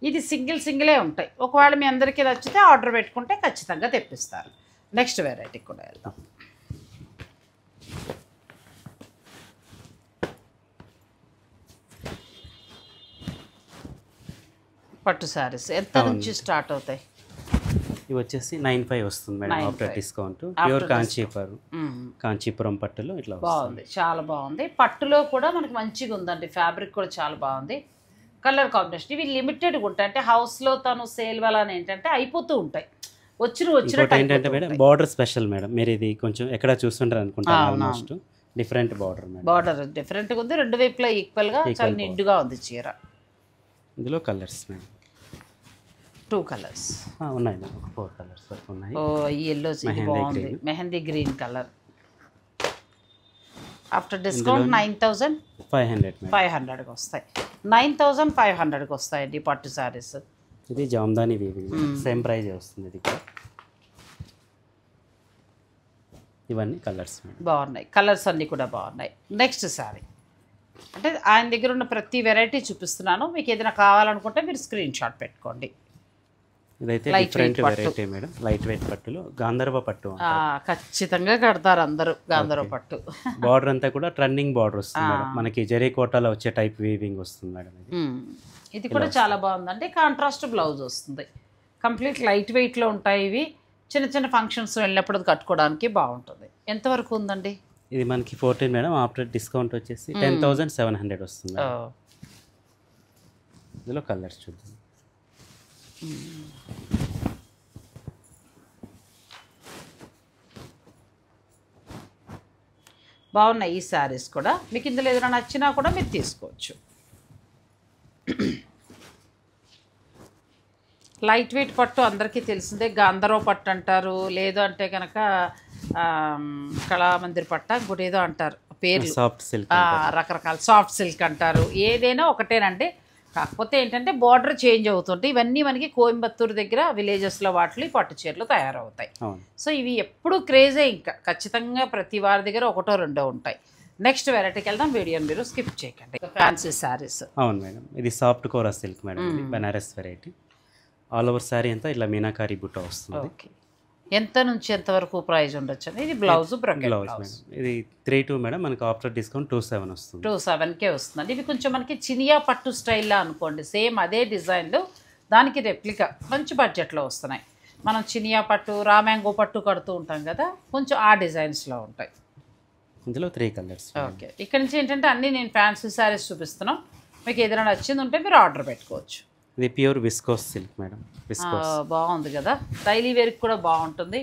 ఇది సింగిలే ఉంటాయి. ఒకవేళ మీ అందరికీ నచ్చితే ఆర్డర్ పెట్టుకుంటే ఖచ్చితంగా తెప్పిస్తారు. నెక్స్ట్ వెరైటీకి కూడా వెళ్దాం. పట్టు శారీస్ ఎంత నుంచి స్టార్ట్ అవుతాయి? ఇవి వచ్చేసి 95 వస్తుంది madam after discount. Pure Kanchipuram పట్టులో ఇట్లా బాగుంది, చాలా బాగుంది. పట్టులో కూడా మనకి మంచిగా ఉందండి. ఫ్యాబ్రిక్ కూడా చాలా బాగుంది. కలర్ కాంబినేషన్ ఇవి లిమిటెడ్గా ఉంటాయి. అంటే హౌస్లో తను సేల్ వల్ల ఏంటంటే అయిపోతూ ఉంటాయి. వచ్చినట్టు ఏంటంటే మేడం బార్డర్ స్పెషల్ మేడం. మీరు ఇది కొంచెం ఎక్కడ చూస్తుంటారు అనుకుంటాను. Almost different border madam. Border డిఫరెంట్గా ఉంది. 2 వైపులా ఈక్వల్గా చాలా నిండుగా ఉంది చీర. ఇందులో కలర్స్ మేడం 2 కలర్స్ ఉన్నాయి. 4 కలర్స్ వరకు ఉన్నాయి. ఓ ఈ ఎల్లో బాగుంది, mehndi green colour. After discount 9500కి వస్తాయి. 9500కి వస్తాయండి పట్టు శారీస్. ఇది జామ్దాని వీవింగ్, సేమ్ ప్రైజ్ వస్తుంది. ఇది ఇవన్నీ కలర్స్ బాగున్నాయి. కలర్స్ అన్నీ కూడా బాగున్నాయి. నెక్స్ట్ శారీ అంటే ఆయన దగ్గర ఉన్న ప్రతి వెరైటీ చూపిస్తున్నాను. మీకు ఏదైనా కావాలనుకుంటే మీరు స్క్రీన్ షాట్ పెట్టుకోండి. ఇదైతే different variety madam. Light weight పట్టులో గాంధర్వ పట్టు ఖచ్చితంగా కడతారు అందరూ గాంధర్వ పట్టు. బార్డర్ అంతా కూడా ట్రెండింగ్ బార్డర్ వస్తుంది మేడం. మనకి జరీ కోటాలో వచ్చే టైప్ వీవింగ్ వస్తుంది మేడం. ఇది కూడా చాలా బాగుందండి. కాంట్రాస్ట్ బ్లౌజ్ వస్తుంది. కంప్లీట్ లైట్ వెయిట్లో ఉంటాయి ఇవి. చిన్న ఫంక్షన్స్ వెళ్ళినప్పుడు కట్టుకోవడానికి బాగుంటుంది. ఎంతవరకు ఉందండి? ఇది మనకి 14 మేడం. ఆఫ్టర్ డిస్కౌంట్ వచ్చేసి 10700 వస్తుంది. ఇందులో కలర్స్ చూద్దాం. బాగున్నాయి ఈ శారీస్ కూడా. మీకు ఇందులో ఏదైనా నచ్చినా కూడా మీరు తీసుకోవచ్చు. లైట్ వెయిట్ పట్టు అందరికీ తెలిసిందే. గాంధర్వ పట్టు అంటారు, లేదు అంటే కనుక కళామందిర్ పట్ట, ఇంకోటి ఏదో అంటారు పేర్లు, సాఫ్ట్ సిల్క్, రకరకాల సాఫ్ట్ సిల్క్ అంటారు. ఏదైనా ఒకటేనండి. కాకపోతే ఏంటంటే బార్డర్ చేంజ్ అవుతుంటే ఇవన్నీ మనకి కోయంబత్తూరు దగ్గర విలేజెస్లో వాటిలో పట్టు చీరలు తయారవుతాయి. సో ఇవి ఎప్పుడు క్రేజే. ఇంకా ఖచ్చితంగా ప్రతి వారి దగ్గర 1 or 2 ఉంటాయి. నెక్స్ట్ వెరైటీకి వెళ్దాం. వీడియోని మీరు స్కిప్ చేయకండి. ఫ్యాన్సీ శారీస్. అవును మేడం. ఇది సాఫ్ట్ కోరా సిల్క్ మేడం. ఇది Banaras variety. All over sari అంతా ఇట్లా మీనాకారి బుట్ట వస్తుంది. ఓకే. ఎంత నుంచి ఎంత వరకు ప్రైస్ ఉండొచ్చు? ఇది blouse bracket blouse blouse madam. ఇది 3.2 మేడం. మనకి ఆఫ్టర్ డిస్కౌంట్ 2.7 వస్తుంది. 2.7కే వస్తుందండి. ఇవి కొంచెం మనకి చినియా పట్టు స్టైల్లో అనుకోండి, సేమ్ అదే డిజైన్లు దానికి రెప్లికా మంచి బడ్జెట్లో వస్తున్నాయి. మనం చినియా పట్టు రామ్యాంగో పట్టు కడుతూ ఉంటాం కదా, కొంచెం ఆ డిజైన్స్లో ఉంటాయి. ఇందులో 3 కలర్స్. ఓకే, ఇక్కడ నుంచి ఏంటంటే అన్నీ నేను ఫ్యాన్సీ శారీస్ చూపిస్తున్నాం. మీకు ఏదైనా నచ్చింది ఉంటే మీరు ఆర్డర్ పెట్టుకోవచ్చు. ఇది pure viscose silk madam. Viscose బాగుంది కదా, డైలీ వేర్కి కూడా బాగుంటుంది,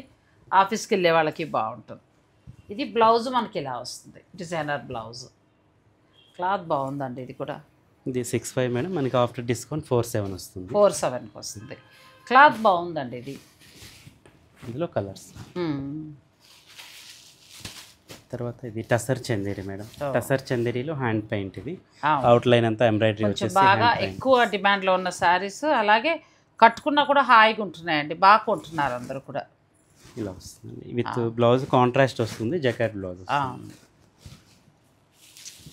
ఆఫీస్కి వెళ్ళే వాళ్ళకి బాగుంటుంది. ఇది బ్లౌజ్ మనకి ఇలా వస్తుంది, డిజైనర్ బ్లౌజ్. క్లాత్ బాగుందండి. ఇది కూడా ఇది 6.5 మేడం. మనకి ఆఫ్టర్ డిస్కౌంట్ 4.7 వస్తుంది. 4.7కి వస్తుంది. క్లాత్ బాగుందండి. ఇది ఇందులో కలర్స్. తర్వాత ఇది టసర్ చందేరి మేడం. టసర్ చందేరిలో హ్యాండ్ పెయింట్. ఇది అవుట్ లైన్ అంతా ఎంబ్రాయిడరీ వచ్చేసి బాగా ఎక్కువ డిమాండ్లో ఉన్న శారీస్, అలాగే కట్టుకున్నా కూడా హాయిగా ఉంటున్నాయండి, బాగా కొంటున్నారు అందరూ కూడా. ఇలా వస్తుంది విత్ బ్లౌజ్ కాంట్రాస్ట్ వస్తుంది, జకాట్ బ్లౌజ్.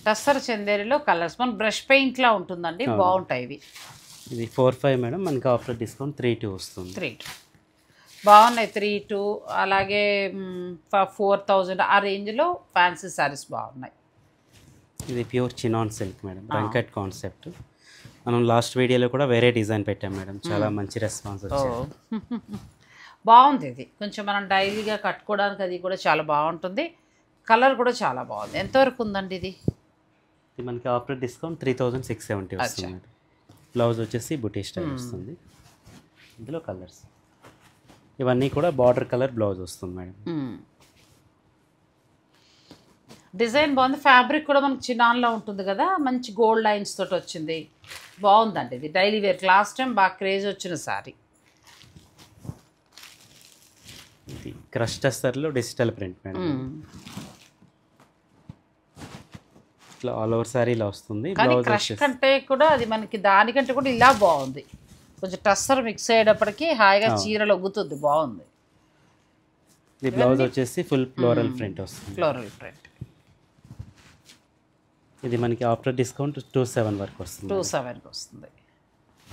టస్సర్ చందేరిలో కలర్స్ మన బ్రష్ పెయింట్లా ఉంటుందండి, బాగుంటాయి ఇవి. ఇది 4.5 మేడం. మనకి ఆఫ్టర్ డిస్కౌంట్ 3.2 వస్తుంది. 3.2 బాగున్నాయి. 3.2 అలాగే 4,000 ఆ రేంజ్లో ఫ్యాన్సీ శారీస్ బాగున్నాయి. ఇది pure chinon silk madam, రంకట్ concept. మనం లాస్ట్ వీడియోలో కూడా వేరే డిజైన్ పెట్టాం మేడం, చాలా మంచి రెస్పాన్స్ వచ్చింది. బాగుంది. ఇది కొంచెం మనం డైలీగా కట్టుకోవడానికి అది కూడా చాలా బాగుంటుంది. కలర్ కూడా చాలా బాగుంది. ఎంతవరకు ఉందండి ఇది? ఇది మనకి ఆఫ్టర్ డిస్కౌంట్ 3,670 వస్తుంది మేడం. బ్లౌజ్ వచ్చేసి బుటీ స్టైల్ వస్తుంది. ఇందులో కలర్స్ ఇవన్నీ కూడా బార్డర్ కలర్ బ్లౌజ్ వస్తుంది మేడం. డిజైన్ బాగుంది. ఫ్యాబ్రిక్ కూడా మనకి చినాన్లో ఉంటుంది కదా, మంచి గోల్డ్ లైన్స్ తోటి వచ్చింది, బాగుందండి. ఇది డైలీ వేర్ లాస్ట్ టైం బాగా క్రేజ్ వచ్చిన సారీ. ఇది క్రష్ టస్సర్లో డిజిటల్ ప్రింట్ మేడం. ఇట్లా ఆల్ ఓవర్ సారీ ఇలా వస్తుంది. కానీ క్రష్ కంటే కూడా అది మనకి దానికంటే కూడా ఇలా బాగుంది. కొంచెం టస్సర్ మిక్స్ అయ్యేటప్పటికి హాయిగా చీరలు ఒగ్గుతుంది, బాగుంది. ఇది బ్లౌజ్ వచ్చేసి ఫుల్ ఫ్లోరల్ ప్రింట్ వస్తుంది. Floral print. ఇది మనకి ఆఫ్టర్ డిస్కౌంట్ 2.7 వరకు వస్తుంది. 2.7కి వస్తుంది.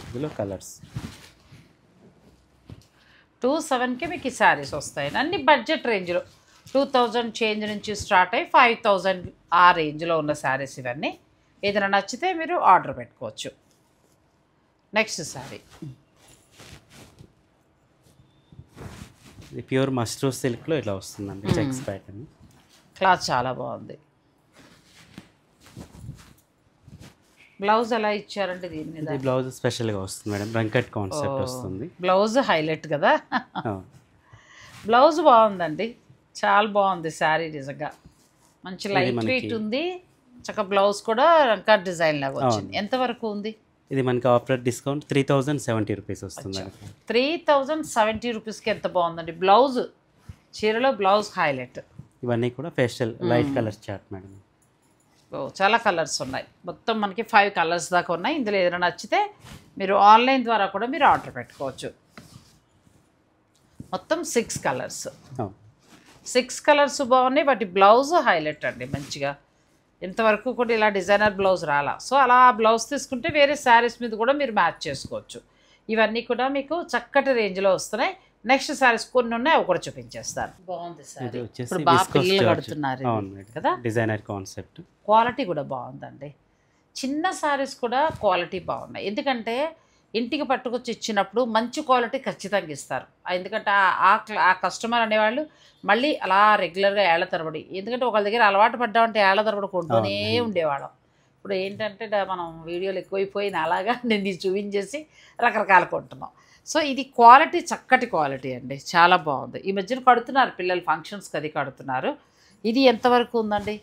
ఇందులో కలర్స్ 2.7కి మీకు ఈ శారీస్ వస్తాయి. అన్ని బడ్జెట్ రేంజ్లో 2,000 చేంజ్ నుంచి స్టార్ట్ అయ్యి 5,000 ఆ రేంజ్లో ఉన్న శారీస్ ఇవన్నీ. ఏదైనా నచ్చితే మీరు ఆర్డర్ పెట్టుకోవచ్చు. నెక్స్ట్ శారీ ఇది ప్యూర్ మస్ట్రూ సిల్క్లో ఇట్లా వస్తుందండి, చెక్స్ ప్యాటర్న్. క్లాత్ చాలా బాగుంది. బ్లౌజ్ ఎలా ఇచ్చారంటే దీని మీద? ఇది బ్లౌజ్ స్పెషల్గా వస్తుంది మేడం, రంకట్ కాన్సెప్ట్ వస్తుంది. బ్లౌజ్ హైలైట్ కదా. బ్లౌజ్ బాగుందండి, చాలా బాగుంది శారీ. నిజంగా మంచి లైట్ వెయిట్ ఉంది, చక్కగా బ్లౌజ్ కూడా రంకట్ డిజైన్ లాగా వచ్చింది. ఎంతవరకు ఉంది? ఇది మనకి ఆఫ్టర్ డిస్కౌంట్ 3,070 రూపీస్ వస్తుంది. 3,070 రూపీస్కి ఎంత బాగుందండి బ్లౌజ్. చీరలో బ్లౌజ్ హైలైట్. ఇవన్నీ కూడా pastel light colour chart madam. చాలా కలర్స్ ఉన్నాయి, మొత్తం మనకి 5 కలర్స్ దాకా ఉన్నాయి. ఇందులో ఏదైనా నచ్చితే మీరు ఆన్లైన్ ద్వారా కూడా మీరు ఆర్డర్ పెట్టుకోవచ్చు. మొత్తం 6 కలర్స్. 6 కలర్స్ బాగున్నాయి, వాటి బ్లౌజ్ హైలైట్ అండి మంచిగా. ఇంతవరకు కూడా ఇలా డిజైనర్ బ్లౌజ్ రాలా. సో అలా బ్లౌజ్ తీసుకుంటే వేరే శారీస్ మీద కూడా మీరు మ్యాచ్ చేసుకోవచ్చు. ఇవన్నీ కూడా మీకు చక్కటి రేంజ్లో వస్తున్నాయి. నెక్స్ట్ శారీస్ కొన్ని ఉన్నాయి, అవి కూడా చూపించేస్తాను. బాగుంది సారీ. ఇప్పుడు బాగా పిల్లలు కడుతున్నారు కదా, డిజైనర్ కాన్సెప్ట్. క్వాలిటీ కూడా బాగుందండి. చిన్న శారీస్ కూడా క్వాలిటీ బాగున్నాయి. ఎందుకంటే ఇంటికి పట్టుకొచ్చి ఇచ్చినప్పుడు మంచి క్వాలిటీ ఖచ్చితంగా ఇస్తారు. ఎందుకంటే ఆ కస్టమర్ అనేవాళ్ళు మళ్ళీ అలా రెగ్యులర్గా ఏళ్ల తరబడి, ఎందుకంటే ఒకళ్ళ దగ్గర అలవాటు పడ్డామంటే ఏళ్ల తరబడి కొంటూనే ఉండేవాళ్ళం. ఇప్పుడు ఏంటంటే మనం వీడియోలు ఎక్కువైపోయిన అలాగా నేను ఇది చూపించేసి రకరకాలు కొంటున్నాం. సో ఇది క్వాలిటీ చక్కటి క్వాలిటీ అండి, చాలా బాగుంది. ఈ మధ్యన కడుతున్నారు పిల్లలు, ఫంక్షన్స్కి అది కడుతున్నారు. ఇది ఎంతవరకు ఉందండి?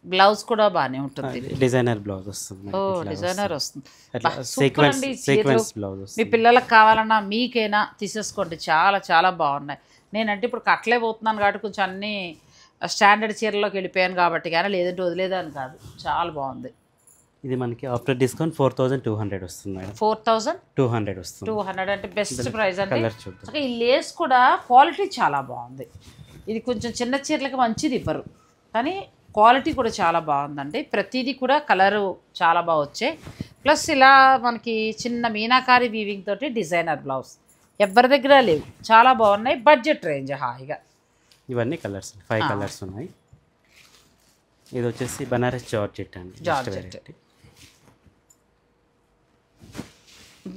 బ్లౌజ్ కూడా బాగానే ఉంటుంది. డిజైనర్ బ్లౌజ్ వస్తుంది. ఓ డిజైనర్ వస్తుంది. బ్లౌజ్ మీ పిల్లలకు కావాలన్నా మీకైనా తీసేసుకోండి, చాలా చాలా బాగున్నాయి. నేనంటే ఇప్పుడు కట్టలే పోతున్నాను కాబట్టి కొంచెం అన్నీ స్టాండర్డ్ చీరలోకి వెళ్ళిపోయాను కాబట్టి, కానీ లేదంటే వదిలేదాన్ని కాదు. చాలా బాగుంది. ఇది మనకి ఆఫ్టర్ డిస్కౌంట్ 4,200 వస్తుంది మేడం. 4,200 వస్తుంది. 200 అంటే బెస్ట్ ప్రైస్ అండి. ఈ లేస్ కూడా క్వాలిటీ చాలా బాగుంది. ఇది కొంచెం చిన్న చీరలకి మంచిది ఇవ్వరు, కానీ క్వాలిటీ కూడా చాలా బాగుందండి. ప్రతిదీ కూడా కలరు చాలా బాగా వచ్చాయి. ప్లస్ ఇలా మనకి చిన్న మీనాకారి వీవింగ్ తోటి డిజైనర్ బ్లౌజ్ ఎవరి దగ్గర లేవు, చాలా బాగున్నాయి. బడ్జెట్ రేంజ్ హాయిగా. ఇవన్నీ కలర్స్ 5 కలర్స్ ఉన్నాయి. ఇది వచ్చేసి బనారస్ జార్జెట్ అండి. జార్జెట్,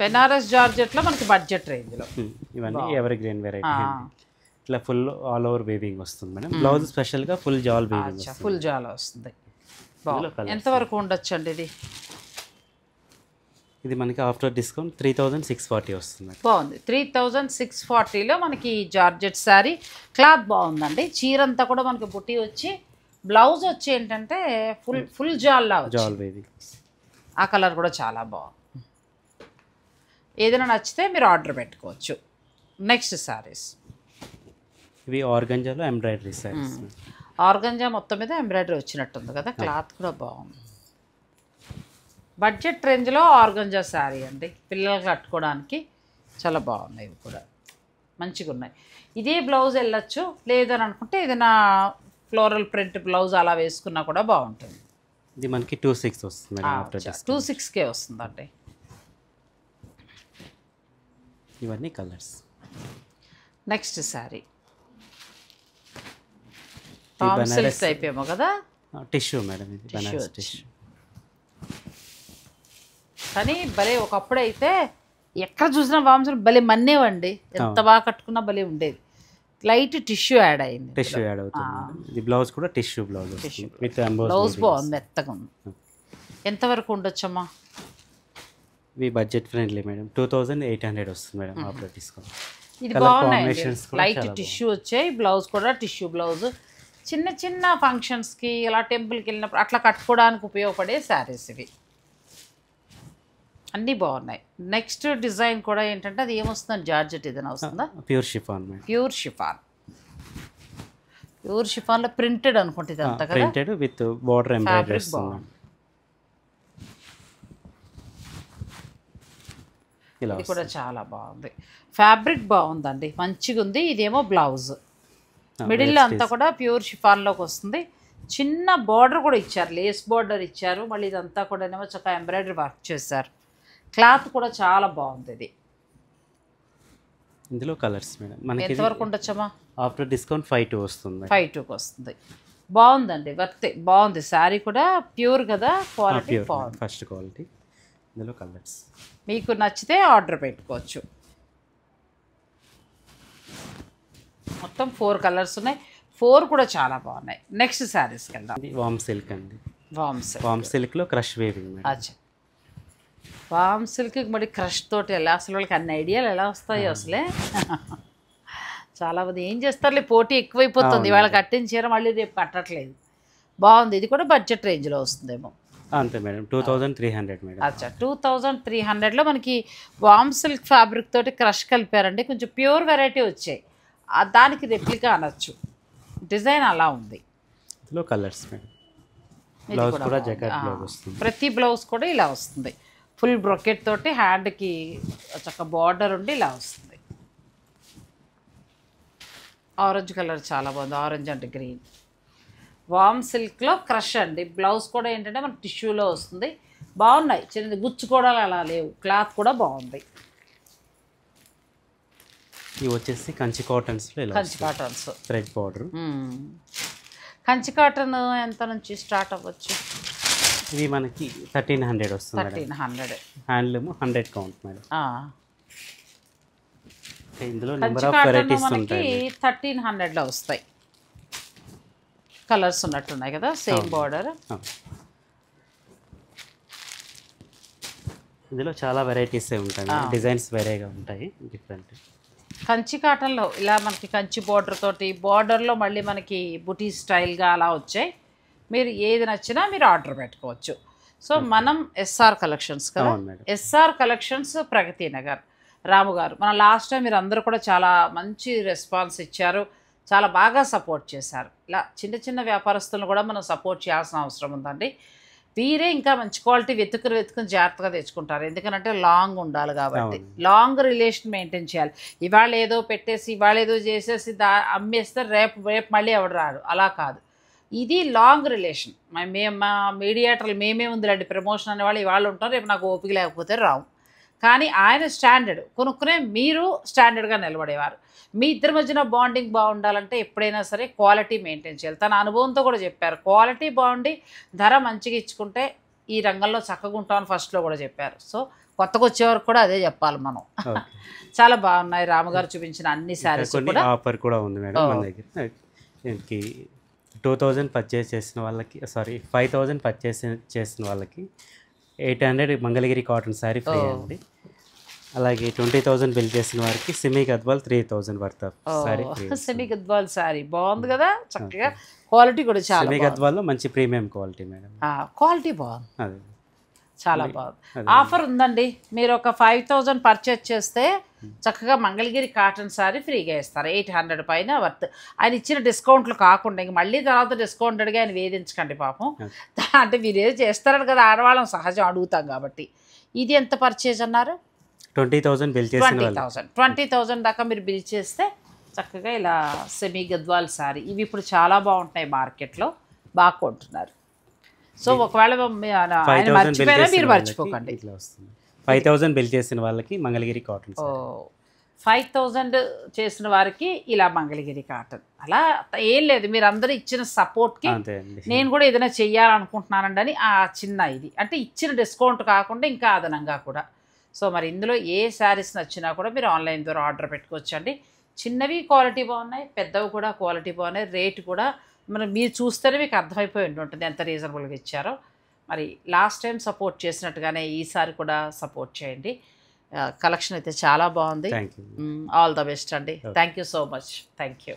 బెనారస్ జార్జెట్లో మనకి బడ్జెట్ రేంజ్లో. ఇవన్నీ ఎవర్ గ్రీన్ వెరైటీ. ఇట్లా ఫుల్ ఆల్ ఓవర్ వీవింగ్ వస్తుంది మేడం. బ్లౌజ్ స్పెషల్గా ఫుల్ జాల్ వీవింగ్, ఫుల్ జాల్ వస్తుంది. ఎంతవరకు ఉండొచ్చు అండి ఇది? ఇది మనకి ఆఫ్టర్ డిస్కౌంట్ 3640 వస్తుంది. బాగుంది. 3640లో మనకి జార్జెట్ శారీ. క్లాత్ బాగుందండి. చీర అంతా కూడా మనకి బుట్టి వచ్చి, బ్లౌజ్ వచ్చి ఏంటంటే ఫుల్ జాల్లా జాల్ వీవింగ్. ఆ కలర్ కూడా చాలా బాగుంది. ఏదైనా నచ్చితే మీరు ఆర్డర్ పెట్టుకోవచ్చు. నెక్స్ట్ శారీస్ ఇవి ఆర్గంజాలో ఎంబ్రాయిడరీ శారీస్. ఆర్గంజా మొత్తం మీద ఎంబ్రాయిడరీ వచ్చినట్టుంది కదా. క్లాత్ కూడా బాగుంది. బడ్జెట్ రేంజ్లో ఆర్గంజా శారీ అండి. పిల్లలు కట్టుకోవడానికి చాలా బాగున్నాయి. ఇవి కూడా మంచిగా ఉన్నాయి. ఇదే బ్లౌజ్ వెళ్ళొచ్చు, లేదని అనుకుంటే ఏదైనా ఫ్లోరల్ ప్రింట్ బ్లౌజ్ అలా వేసుకున్నా కూడా బాగుంటుంది. ఇది మనకి 26 వస్తుంది. 26K వస్తుందండి. ఇవన్నీ colours. Next sari silk type ఏమో కదా. టిష్యూ మేడం, ఇది బనారస్ టిష్యూ. కానీ భలే ఒకప్పుడు అయితే ఎక్కడ చూసినా వామ్స్ భలే మన్నేవండి. ఎంత బాగా కట్టుకున్నా భలే ఉండేది. లైట్ టిష్యూ యాడ్ అయింది. టిష్యూ యాడ్ అవుతుంది. ఇది బ్లౌజ్ కూడా tissue blouse with emboss. Blouse బాగుంది, మెత్తగా ఉంది. ఎంతవరకు ఉండొచ్చమ్మా? ఇవి బడ్జెట్ ఫ్రెండ్లీ మేడం. 2800 వస్తుంది మేడం ఆఫ్టర్ డిస్కౌంట్. ఇది బాగున్నాయి. లైట్ టిష్యూ వచ్చాయి. బ్లౌజ్ కూడా టిష్యూ బ్లౌజ్. చిన్న చిన్న ఫంక్షన్స్కి ఇలా టెంపుల్కి వెళ్ళినప్పుడు అట్లా కట్టుకోవడానికి ఉపయోగపడే శారీస్ ఇవి. అన్నీ బాగున్నాయి. నెక్స్ట్ డిజైన్ కూడా ఏంటంటే అది ఏమొస్తుందని జార్జెట్ ఏదైనా వస్తుందా? Pure chiffon madam. Pure chiffon. Pure షిఫాన్లో ప్రింటెడ్ అనుకుంటే ఇదంతా కదా. ప్రింటెడ్ విత్ బోర్డర్ ఎంబ్రాయిడరీ వస్తుంది. ఇది కూడా చాలా బాగుంది. ఫ్యాబ్రిక్ బాగుందండి, మంచిగా ఉంది. ఇదేమో బ్లౌజ్. మిడిల్లో అంతా కూడా ప్యూర్ షిఫాన్లోకి వస్తుంది. చిన్న బార్డర్ కూడా ఇచ్చారు, లేస్ బార్డర్ ఇచ్చారు. మళ్ళీ ఇదంతా కూడా ఏమో చక్కగా ఎంబ్రాయిడరీ వర్క్ చేశారు. క్లాత్ కూడా చాలా బాగుంది. ఇది ఇందులో కలర్స్ మేడం. మనకి ఎంతవరకు ఉండొచ్చమ్మా? ఆఫ్టర్ డిస్కౌంట్ 52 వస్తుంది. 52కి వస్తుంది. బాగుందండి, వర్తే బాగుంది. శారీ కూడా ప్యూర్ కదా, క్వాలిటీ బాగుంది, ఫస్ట్ క్వాలిటీ. ఇందులో కలర్స్ మీకు నచ్చితే ఆర్డర్ పెట్టుకోవచ్చు. మొత్తం 4 కలర్స్ ఉన్నాయి. 4 కూడా చాలా బాగున్నాయి. నెక్స్ట్ శారీస్కి వెళ్దాం. వామ్ సిల్క్ అండి. వామ్ సిల్క్లో క్రష్ వేవింగ్. అచ్చా, వామ్ సిల్క్ మరి క్రష్ తోటి ఎలా, అసలు వాళ్ళకి అన్ని ఐడియాలు ఎలా వస్తాయో అసలే. చాలా మంది ఏం చేస్తారులే, పోటీ ఎక్కువైపోతుంది. వాళ్ళకి కట్టిన చీర మళ్ళీ రేపు కట్టట్లేదు. బాగుంది. ఇది కూడా బడ్జెట్ రేంజ్లో వస్తుందేమో. అంతే మేడం. 2300 మేడం. అచ్చా, 2300లో మనకి వామ్ సిల్క్ ఫ్యాబ్రిక్ తోటి క్రష్ కలిపారండి. కొంచెం ప్యూర్ వెరైటీ వచ్చాయి. దానికి రెప్లికా అనొచ్చు. డిజైన్ అలా ఉంది. ఇందులో కలర్స్ మేడం. బ్లౌజ్ కూడా జకాట్ బ్లౌజ్ వస్తుంది. ప్రతి బ్లౌజ్ కూడా ఇలా వస్తుంది. ఫుల్ బ్రొకెట్ తోటి హ్యాండ్కి చక్క బార్డర్ ఉండి ఇలా వస్తుంది. ఆరెంజ్ కలర్ చాలా బాగుంది. ఆరెంజ్ అంటే గ్రీన్. వామ్ సిల్క్లో క్రష్ అండి. బ్లౌజ్ కూడా ఏంటంటే మన టిష్యూలో వస్తుంది. బాగున్నాయి. చిన్నది గుచ్చుకోవడాలు అలా లేవు. క్లాత్ కూడా బాగుంది. ఇవి వచ్చేసి కంచి కాటన్స్లో ఇలా Kanchi cottons thread border. Kanchi cotton ఎంత నుంచి స్టార్ట్ అవ్వచ్చు? ఇవి మనకి 1300 వస్తుంది. 1300. Handloom 100 count madam. ఇందులో Kanchi number of cotton varieties మనకి ఉంటాయి. 1300లో వస్తాయి. కలర్స్ ఉన్నట్టున్నాయి కదా, సేమ్ బార్డర్. ఇందులో చాలా వెరైటీస్ ఉంటాయి. డిజైన్స్ వేరేగా ఉంటాయి, డిఫరెంట్. కంచి కాటన్లో ఇలా మనకి కంచి బార్డర్ తోటి, బార్డర్లో మళ్ళీ మనకి బుటీ స్టైల్గా అలా వచ్చాయి. మీరు ఏది నచ్చినా మీరు ఆర్డర్ పెట్టుకోవచ్చు. సో మనం ఎస్ఆర్ కలెక్షన్స్ కదా. ఎస్ఆర్ కలెక్షన్స్, ప్రగతి నగర్, రాము గారు. మన లాస్ట్ టైం మీరు అందరూ కూడా చాలా మంచి రెస్పాన్స్ ఇచ్చారు, చాలా బాగా సపోర్ట్ చేశారు. ఇలా చిన్న చిన్న వ్యాపారస్తులను కూడా మనం సపోర్ట్ చేయాల్సిన అవసరం ఉందండి. వీరే ఇంకా మంచి క్వాలిటీ వెతుకుని జాగ్రత్తగా తెచ్చుకుంటారు. ఎందుకంటే లాంగ్ ఉండాలి కాబట్టి, లాంగ్ రిలేషన్ మెయింటైన్ చేయాలి. ఇవాళ ఏదో పెట్టేసి ఇవాళ ఏదో చేసేసి అమ్మేస్తే రేపు మళ్ళీ ఎవడు రాడు. అలా కాదు. ఇది లాంగ్ రిలేషన్. మేము మా మీడియేటర్లు మేమే ఉందిలేండి ప్రమోషన్ అనేవాళ్ళు ఇవాళ ఉంటారు, రేపు నాకు ఓపిక లేకపోతే రావు. కానీ ఆయన స్టాండర్డ్ కొనుక్కునే, మీరు స్టాండర్డ్గా నిలబడేవారు. మీ ఇద్దరి మధ్యన బాండింగ్ బాగుండాలంటే ఎప్పుడైనా సరే క్వాలిటీ మెయింటైన్ చేయాలి. తన అనుభవంతో కూడా చెప్పారు, క్వాలిటీ బాగుండి ధర మంచిగా ఇచ్చుకుంటే ఈ రంగంలో చక్కగా ఉంటామని ఫస్ట్లో కూడా చెప్పారు. సో కొత్తగా వచ్చేవారు కూడా అదే చెప్పాలి మనం. చాలా బాగున్నాయి రాముగారు చూపించిన అన్ని శారీస్ కూడా. ఆఫర్ కూడా ఉంది మేడం మన దగ్గర. దీనికి 2000 పర్చేస్ చేసిన వాళ్ళకి, సారీ 5000 పర్చేస్ చేసిన వాళ్ళకి 800 మంగళగిరి కాటన్ శారీ ఫ్రీ అండి. అలాగే 20,000 బిల్ చేసిన వారికి semi Gadwal 3000 worth of sari free. Semi Gadwal sari బాగుంది కదా, చక్కగా క్వాలిటీ కూడా చాలా. సెమీ గద్వాల్లో మంచి ప్రీమియం క్వాలిటీ మేడం. క్వాలిటీ బాగుంది, అదే చాలా బాగుంది. ఆఫర్ ఉందండి, మీరు ఒక 5000 పర్చేజ్ చేస్తే చక్కగా మంగళగిరి కాటన్ శారీ ఫ్రీగా ఇస్తారు. 800 పైన వర్త్. ఆయన ఇచ్చిన డిస్కౌంట్లు కాకుండా ఇంక మళ్ళీ తర్వాత డిస్కౌంటెడ్గా ఆయన వేధించకండి పాపం. అంటే మీరు ఏదో చేస్తారని కదా, ఆడవాళ్ళం సహజం అడుగుతాం కాబట్టి. ఇది ఎంత పర్చేజ్ అన్నారు? 20,000 బిల్ చేసిన 20,000 దాకా మీరు బిల్ చేస్తే చక్కగా ఇలా సెమీ గద్వాల్ శారీ. ఇవి ఇప్పుడు చాలా బాగుంటాయి మార్కెట్లో, బాగా కొంటున్నారు. సో ఒకవేళ ఆయన మర్చిపోయినా మీరు మర్చిపోకండి. 5,000 బిల్ చేసిన వాళ్ళకి మంగళగిరి కాటన్. 5,000 చేసిన వారికి ఇలా మంగళగిరి కాటన్. అలా ఏం లేదు, మీరు అందరూ ఇచ్చిన సపోర్ట్కి నేను కూడా ఏదైనా చెయ్యాలనుకుంటున్నానండి అని ఆ చిన్న ఇది అంటే ఇచ్చిన డిస్కౌంట్ కాకుండా ఇంకా అదనంగా కూడా. సో మరి ఇందులో ఏ శారీస్ నచ్చినా కూడా మీరు ఆన్లైన్ ద్వారా ఆర్డర్ పెట్టుకోవచ్చండి. చిన్నవి క్వాలిటీ బాగున్నాయి, పెద్దవి కూడా క్వాలిటీ బాగున్నాయి. రేటు కూడా మీరు చూస్తేనే మీకు అర్థమైపోయి ఉంటుంది ఎంత రీజనబుల్గా ఇచ్చారో. మరి లాస్ట్ టైం సపోర్ట్ చేసినట్టుగానే ఈసారి కూడా సపోర్ట్ చేయండి. కలెక్షన్ అయితే చాలా బాగుంది. ఆల్ ద బెస్ట్ అండి. Thank you so much. Thank you.